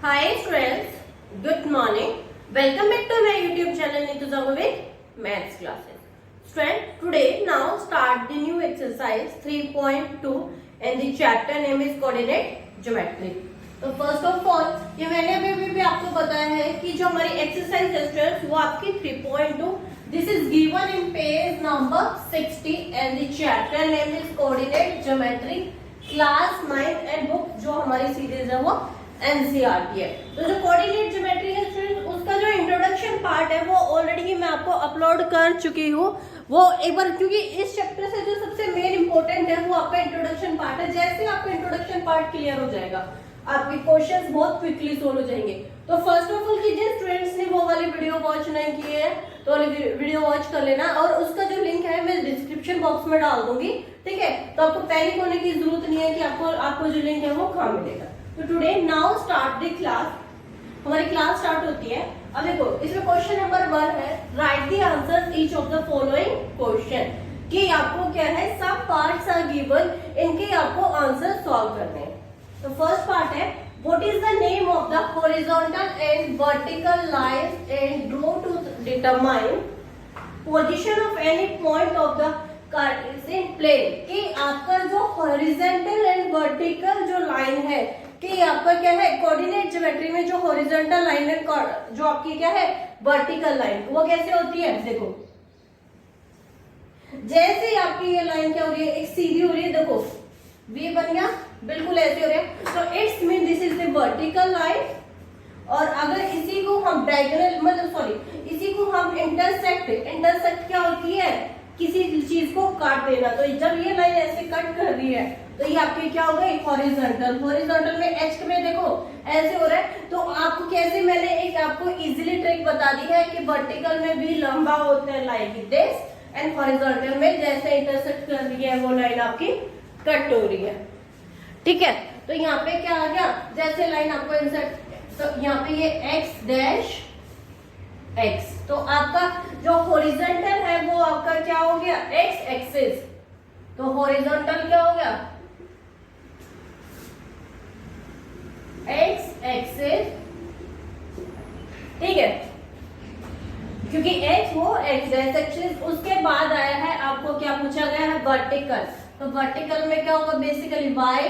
Hi friends, good morning. Welcome back to my YouTube channel Neetu Zangu with Maths classes. Friends, today now start the new exercise 3.2 and the chapter name is coordinate geometry. तो first of all ये मैंने अभी भी आपको बताया है कि जो हमारी एक्सरसाइज है स्टूडेंट्स वो आपकी 3.2 this is given in page number 60 and the chapter name is coordinate geometry class 9 and book जो हमारी सीरीज है वो एनसीईआरटी है। तो जो कोऑर्डिनेट ज्योमेट्री है स्टूडेंट उसका जो इंट्रोडक्शन पार्ट है वो ऑलरेडी मैं आपको अपलोड कर चुकी हूँ। वो एक बार क्योंकि इस चैप्टर से जो सबसे मेन इंपॉर्टेंट है वो आपका इंट्रोडक्शन पार्ट है। जैसे आपका इंट्रोडक्शन पार्ट क्लियर हो जाएगा आपके क्वेश्चंस बहुत क्विकली सोल्व हो जाएंगे। तो फर्स्ट ऑफ ऑल जिन स्टूडेंट्स ने वो वाली वीडियो वॉच नहीं की है तो वाली वीडियो वॉच कर लेना और उसका जो लिंक है मैं डिस्क्रिप्शन बॉक्स में डाल दूंगी, ठीक है। तो आपको पैनिक होने की जरूरत नहीं है कि आपको जो लिंक है वो कहाँ मिलेगा। तो today now start the class, हमारी क्लास स्टार्ट होती है। अब देखो इसमें क्वेश्चन नंबर 1 है right the answer each of the following question कि आपको क्या है सब पार्ट्स आर गिवन इनके आपको आंसर सॉल्व करने हैं। तो फर्स्ट पार्ट है what is the name of the horizontal and vertical lines and draw to determine position of any point of the Cartesian plane कि आपका जो हॉरिजॉन्टल एंड वर्टिकल जो लाइन है कि आपका क्या है कोऑर्डिनेट ज्योमेट्री में जो हॉरिजॉन्टल लाइन है जो आपकी क्या है वर्टिकल लाइन वो कैसे होती है। देखो जैसे आपकी ये लाइन क्या हो रही है एक सीधी हो रही है, देखो वी बन गया बिल्कुल ऐसे हो रहे हैं। तो it's mean this is the vertical line और अगर इसी को हम डायगोनल मतलब सॉरी इसी को हम इंटरसेक्ट क्या होती है किसी चीज को काट देना। तो जब ये लाइन ऐसे कट कर रही है तो ये आपकी क्या हो गई हॉरिजॉन्टल में एच में देखो ऐसे हो रहा है। तो आपको कैसे मैंने एक आपको इजीली ट्रिक बता दी है कि वर्टिकल में भी लंबा होता है लाइक दिस एंड हॉरिजॉन्टल में जैसे इंटरसेक्ट कर रही है वो लाइन आपकी कट हो रही है, ठीक है। तो यहाँ पे क्या आ गया जैसे लाइन आपको इंसर्ट तो यहाँ पे ये x डैश x तो आपका जो हॉरिजॉन्टल है वो आपका क्या हो गया x एक्सिस। तो हॉरिजॉन्टल क्या हो गया x एक्सिस, ठीक है। क्योंकि x वो x डैश एक्सिस उसके बाद आया है आपको क्या पूछा गया है वर्टिकल। तो वर्टिकल में क्या होगा बेसिकली y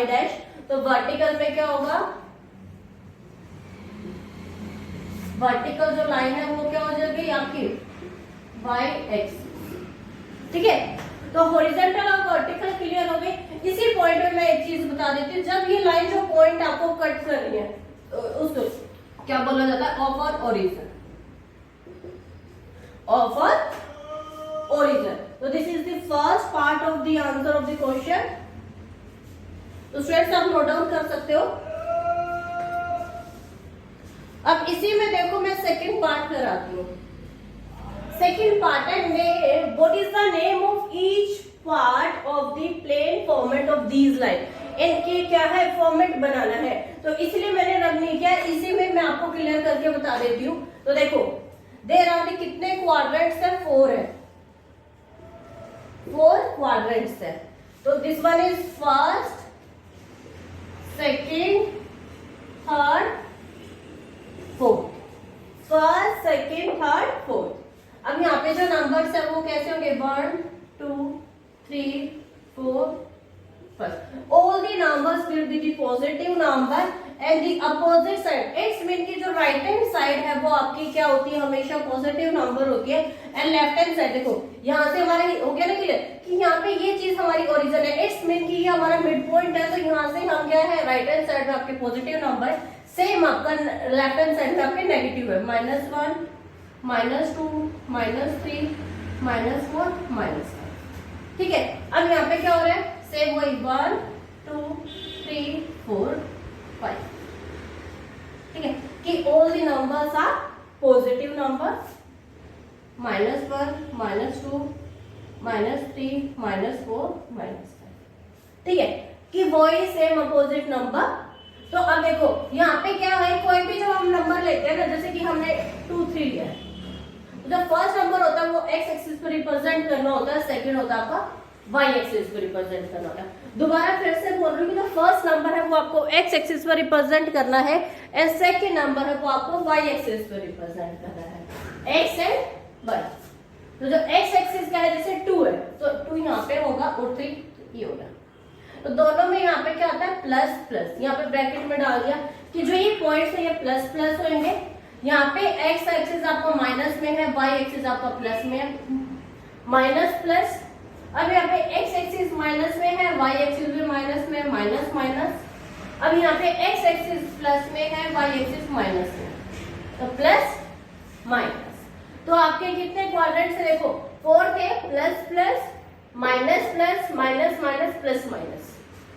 डैश। तो वर्टिकल में क्या होगा वर्टिकल जो लाइन है वो क्या हो जाएगी आपकी y एक्स, ठीक है। तो हॉरिजॉन्टल और वर्टिकल क्लियर हो गई। इसी पॉइंट में मैं एक चीज बता देती हूँ जब ये लाइन जो पॉइंट आपको कट कर रही है उसको क्या बोला जाता है ऑफ ओरिजिन तो this is the first part of the answer of the question. तो स्टूडेंट्स आप नोट डाउन कर सकते हो। अब इसी में देखो मैं सेकंड पार्ट कराती हूँ। सेकंड पार्ट है what is the name of each part of the plane format of these line इनके क्या है फॉर्मेट बनाना है। तो इसलिए मैंने रब नहीं किया, इसी में मैं आपको क्लियर करके बता देती हूँ। तो देखो देयर आर द कितने क्वाड्रेंट्स है 4 है 4 क्वाड्रेंट्स है। तो this one is first second third fourth, first second third fourth. अब यहाँ पे जो नंबर्स है वो कैसे होंगे 1 2 3 4 first all the numbers will be the positive number and the opposite side it's mean की जो राइट हैंड साइड है वो आपकी क्या होती है हमेशा पॉजिटिव नंबर होती है एंड लेफ्ट हैंड साइड देखो यहाँ से हमारा हो गया ना क्लियर कि यहाँ पे ये चीज हमारी ओरिजिन है। इट्स मीन की ये हमारा मिड पॉइंट है। तो यहाँ से हम क्या है राइट हैंड साइड में आपके पॉजिटिव नंबर सेम आपका लेफ्ट हैंड साइड में आपके नेगेटिव है -1 -2 -3 -4 -5, ठीक है। अब यहाँ पे क्या हो रहा है सेम वही 1 2 3 4 5, ठीक है कि all the numbers are positive number -1 -2 -3 -4 -5, ठीक है कि वो ही सेम अपोजिट नंबर। तो अब देखो यहाँ पे क्या है कोई भी जब हम नंबर लेते हैं ना जैसे कि हमने 2 3 लिया है तो जो फर्स्ट नंबर होता है वो x एक्सिस पर रिप्रेजेंट करना होता है, सेकंड होता है आपका y एक्सिस पर रिप्रेजेंट करना होगा। दोबारा फिर से बोल रही हूँ कि जो फर्स्ट नंबर है वो आपको x एक्सिस पर रिप्रेजेंट करना है एंड सेकंड नंबर है वो आपको y एक्सिस पर रिप्रेजेंट करना है, x एंड y। तो जो x एक्सिस का है जैसे 2 है तो 2 यहाँ पे होगा और 3 ये होगा, तो दोनों में यहाँ पे क्या आता है प्लस प्लस, यहाँ पे ब्रैकेट में डाल दिया कि जो ये पॉइंट्स है ये प्लस प्लस होंगे। यहाँ पे x एक्सिस आपका माइनस में है, y एक्सिस आपका प्लस में है, माइनस प्लस। अब यहाँ पे x एक्सिस माइनस में है, y एक्सिस भी माइनस में है, माइनस माइनस। अब यहाँ पे x एक्सिस प्लस में है, y एक्सिस माइनस में, तो प्लस माइनस। तो आपके कितने क्वाड्रेंट्स है देखो, 4 थे, plus plus minus plus minus minus plus minus,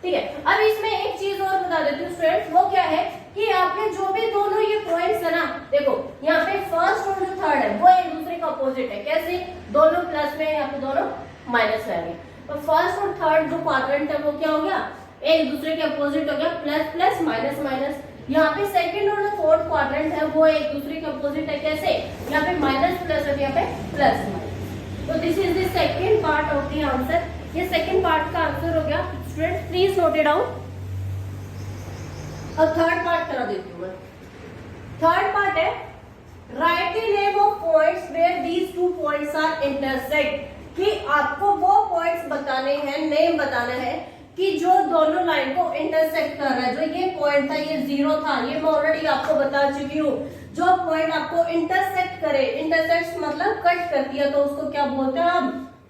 ठीक है। अब इसमें एक चीज और बता देती हूँ स्टूडेंट्स, वो क्या है कि आपके जो भी दोनों ये पॉइंट्स है ना, देखो यहाँ पे फर्स्ट और जो थर्ड है वो एक दूसरे का अपोजिट है। कैसे? दोनों प्लस में, यहाँ पे दोनों माइनस में आएंगे। तो फर्स्ट और थर्ड जो क्वाड्रेंट है वो क्या हो गया, एक दूसरे के अपोजिट हो गया, प्लस प्लस माइनस माइनस। यहाँ पे सेकंड और जो फोर्थ क्वाड्रेंट है वो एक दूसरे के अपोजिट है। कैसे? यहाँ पे माइनस प्लस है, यहाँ पे प्लस माइनस। तो this is the second part of the answer. ये सेकंड पार्ट का आंसर हो गया student, please note it down. अब थर्ड पार्ट करा देती हूँ मैं। थर्ड पार्ट है right the name of points where these two points are intersect, कि आपको वो पॉइंट्स बताने हैं, नेम बताना है कि जो दोनों लाइन को इंटरसेक्ट कर रहा है। जो ये पॉइंट था ये 0 था, ये मैं ऑलरेडी आपको बता चुकी हूँ। जो पॉइंट आपको इंटरसेक्ट करे, इंटरसेक्ट मतलब कट कर दिया, तो उसको क्या बोलते हैं हम,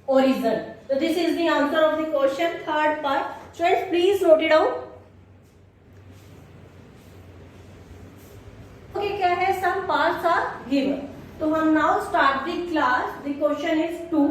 ओरिजिन। तो this is the answer of the question third part. Students please note it down. Okay, क्या है, सम पार्ट्स आर गिवन। तो हम now start the class. The question is 2।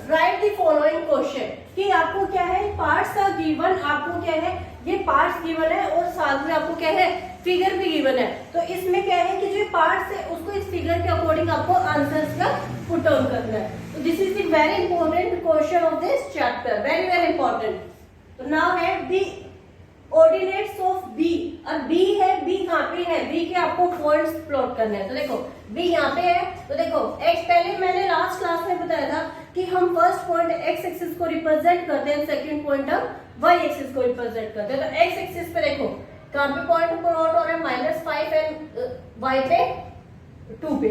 Right the following question, कि आपको क्या है, parts are given, आपको क्या है, ये पार्ट्स गिवन है और साथ में आपको क्या है, फिगर भी गिवन है। तो इसमें क्या है कि जो पार्ट्स है उसको इस फिगर के अकॉर्डिंग आपको आंसर्स का पुट डाउन करना है। तो this is the very important question of this chapter, very very important. तो नाउ है द ऑर्डिनेट्स ऑफ बी। अब बी है, बी कहाँ पे है, बी के आपको पॉइंट्स प्लॉट करने हैं। तो देखो बी यहाँ पे है, तो देखो एक्स, पहले मैंने लास्ट क्लास में बताया था कि हम फर्स्ट पॉइंट एक्स एक्सिस को रिप्रेजेंट करते हैं, सेकंड पॉइंट हम वाई एक्सिस को रिप्रेजेंट करते हैं। तो एक्स एक्सिस पे देखो कहाँ पे पॉइंट प्लॉट हो रहा है, -5 एंड वाई पे 2 पे,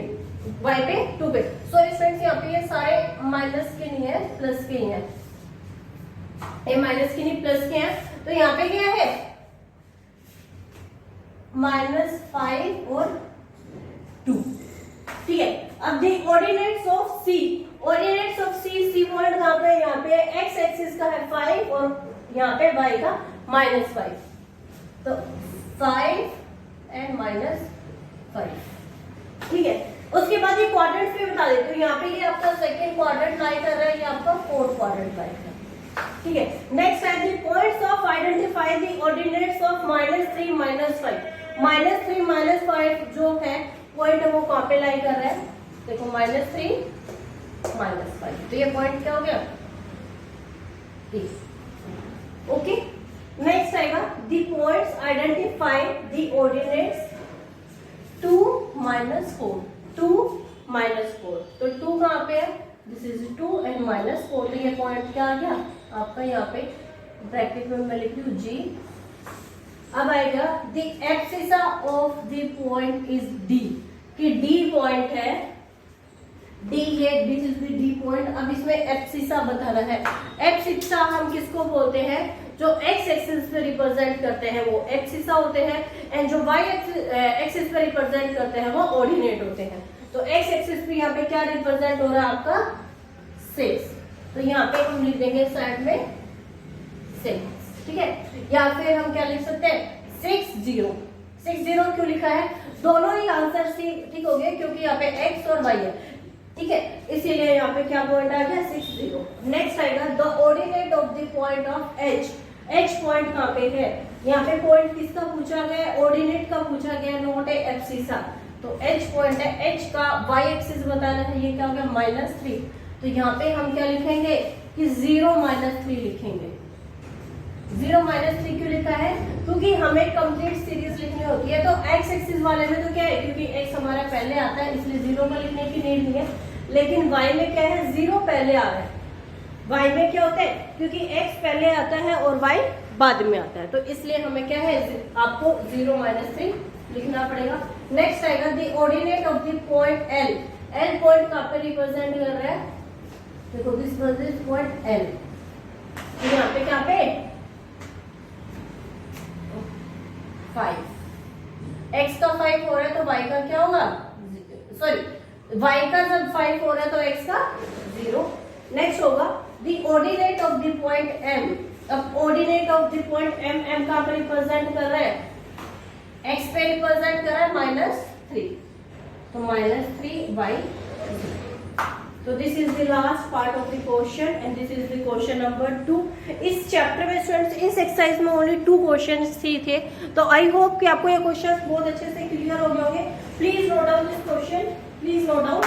वाई पे 2 पे। सॉरी फ्रेंड्स, यहाँ पे ये सारे माइनस के नहीं है, प्लस के ही है, ये माइनस के नहीं प्लस के हैं। तो यहाँ पे क्या है, -5 और 2, ठीक है। अब the ordinates of C, ordinates of C, C point कहाँ पे है, यहाँ पे एक्स एक्सिस का है 5 और यहाँ पे वाई का -5। तो 5 एंड -5, ठीक है। उसके बाद ये क्वाड्रेंट भी बता देती हूँ। यहाँ पे ये आपका सेकंड क्वाड्रेंट लाई कर रहा है, ये आपका फोर्थ क्वाड्रेंट लाई कर रहा है, ठीक है। नेक्स्ट है the points of identify the ordinates of -3 -5। -3 -5 जो है पॉइंट है वो कहाँ पे लाई कर रहा है, देखो -3 -5। तो ये पॉइंट क्या हो गया, ओके। नेक्स्ट आएगा the points identify the ordinates 2 -4, 2 -4। तो 2 कहाँ पे है, दिस इज 2 एंड -4। तो ये पॉइंट क्या आ गया आपका, यहाँ पे ब्रैकेट में मैं लिख लूँ G। अब आएगा the abscissa of the point is D, कि D पॉइंट है, D ये this is the D point. अब इसमें एब्सिसा बताना है। एब्सिसा हम किसको बोलते हैं, जो x एक्सिस पे रिप्रेजेंट करते हैं वो एब्सिसा होते हैं, एंड जो y एक्सिस पे रिप्रेजेंट करते हैं वो ऑर्डिनेट होते हैं। तो x एक्सिस पे यहाँ पे क्या रिप्रेजेंट हो रहा है आपका 6, तो यहाँ पे हम लिख देंगे साइड में 6, ठीक है। या फिर हम क्या लिख सकते हैं 60, 60 क्यों लिखा है, दोनों ही आंसर ठीक हो गए क्योंकि यहाँ पे x और y है, ठीक है, इसीलिए यहाँ पे क्या पॉइंट आ गया 60। नेक्स्ट आएगा the ordinate of the point of h। h point कहाँ पे है, यहाँ पे पॉइंट किसका पूछा गया, ऑर्डिनेट का पूछा गया, नॉट ए एब्सिसा। तो h पॉइंट है, h का y एक्सिस बताना है, ये क्या हो गया -3। तो यहाँ पे हम क्या लिखेंगे कि 0 -3 लिखेंगे। 0 -3 क्यों लिखा है, क्योंकि हमें कंप्लीट सीरीज लिखनी होती है। तो x एक्सिस वाले में तो क्या है, क्योंकि x हमारा पहले आता है इसलिए 0 का लिखने की नीड नहीं है, लेकिन y में क्या है 0 पहले आ रहा है, y में क्या होता है, क्योंकि x पहले आता है और y बाद में आता है, तो इसलिए हमें क्या है, आपको 0 - 3 लिखना पड़ेगा। नेक्स्ट आएगा the ordinate of the point L। L point कहाँ पे रिप्रेजेंट कर रहा है, देखो this was this point L, तो यहाँ पे क्या पे 5, x का 5 हो रहा है तो y का क्या होगा, सॉरी y का जब 5 हो रहा है तो x का 0। नेक्स्ट होगा the ordinate of the point M। अब ordinate of the point M, M कहाँ पे रिप्रेजेंट कर रहा है, x पे रिप्रेजेंट कर रहा है -3, तो -3y। तो this is the last part of the question and this is the question number 2। इस चैप्टर में स्टूडेंट्स इस एक्सरसाइज में ओनली 2 क्वेश्चंस ही थे, तो आई होप कि आपको ये क्वेश्चंस बहुत अच्छे से क्लियर हो गए होंगे। Please note down this question, please note down.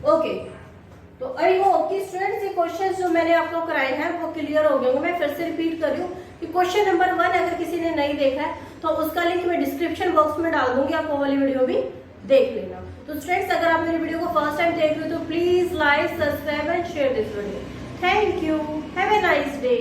Okay, तो आई होप कि स्टूडेंट्स ये क्वेश्चंस जो मैंने आप लोग कराए हैं वो क्लियर हो गए होंगे। मैं फिर से रिपीट कर रही हूँ कि क्वेश्चन नंबर 1 अगर किसी ने नहीं देखा है तो उसका लिंक मैं डिस्क्रिप्शन बॉक्स में डाल दूंगी, आप वो वाली वीडियो भी देख लेना। तो स्टूडेंट्स अगर आप मेरी वीडियो को फर्स्ट टाइम देख रहे हो तो please like, subscribe and share this video. Thank you, have a nice day.